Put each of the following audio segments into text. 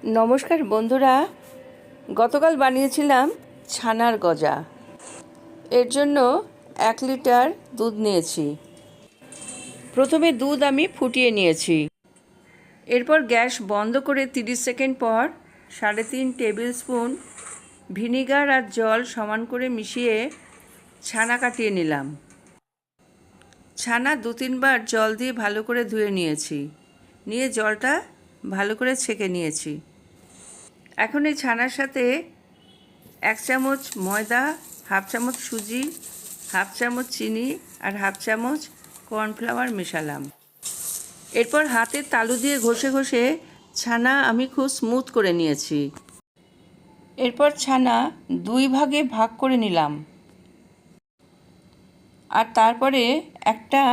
নমস্কার বন্ধুরা, গতকাল বানিয়েছিলাম ছানার গজা। এর জন্য 1 লিটার দুধ নিয়েছি। প্রথমে দুধ আমি ফুটিয়ে নিয়েছি। এরপর গ্যাস বন্ধ করে 30 সেকেন্ড পর 3.5 টেবিল স্পুন ভিনিগার আর জল সমান করে মিশিয়ে ছানা কাটিয়ে নিলাম। ছানা 2-3 বার জল দিয়ে ভালো করে ধুয়ে নিয়ে জলটা ভালো করে ছেঁকে নিয়েছি। এখন এই ছানার সাথে 1 চামচ ময়দা, হাফ চামচ সুজি, হাফ চামচ চিনি আর হাফ চামচ কর্নফ্লাওয়ার মেশালাম। এরপর হাতের তালু দিয়ে ঘষে ঘষে ছানা আমি খুব স্মুথ করে নিয়েছি। এরপর ছানা 2 ভাগে ভাগ করে নিলাম আর তারপরে একটা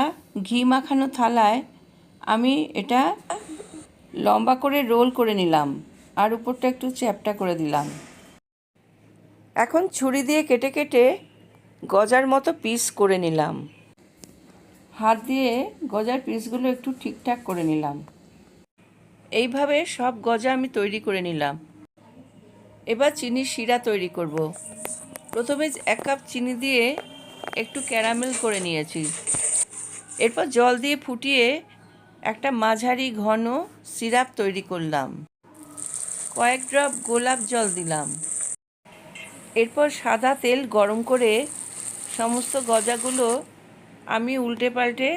ঘি মাখানো থালায় আমি এটা লম্বা করে রোল করে নিলাম আর উপরটা একটু চ্যাপ্টা করে দিলাম। এখন ছুরি দিয়ে কেটে কেটে গজার মতো পিস করে নিলাম। হাত দিয়ে গজার পিসগুলো একটু ঠিকঠাক করে নিলাম। এইভাবে সব গজা আমি তৈরি করে নিলাম। এবার চিনির শিরা তৈরি করব। প্রথমে 1 কাপ চিনি দিয়ে একটু ক্যারামেল করে নিয়েছি। এরপর জল দিয়ে ফুটিয়ে একটা মাঝারি ঘন সিরাপ তৈরি করলাম। কয়েক ড্রপ গোলাপ জল দিলাম। এরপর সাদা তেল গরম করে সমস্ত গজাগুলো আমি উল্টে পাল্টে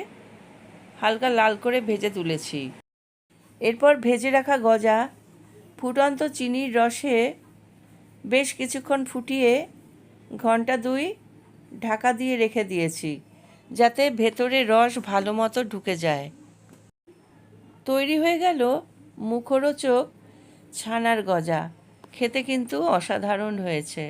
হালকা লাল করে ভেজে তুলেছি। এরপর ভেজে রাখা গজা ফুটন্ত চিনির রসে বেশ কিছুক্ষণ ফুটিয়ে ঘন্টা 2 ঢাকা দিয়ে রেখে দিয়েছি, যাতে ভেতরে রস ভালো মতো ঢুকে যায়। তৈরি হয়ে গেল মুখরোচক ছানার গজা। খেতে কিন্তু অসাধারণ হয়েছে।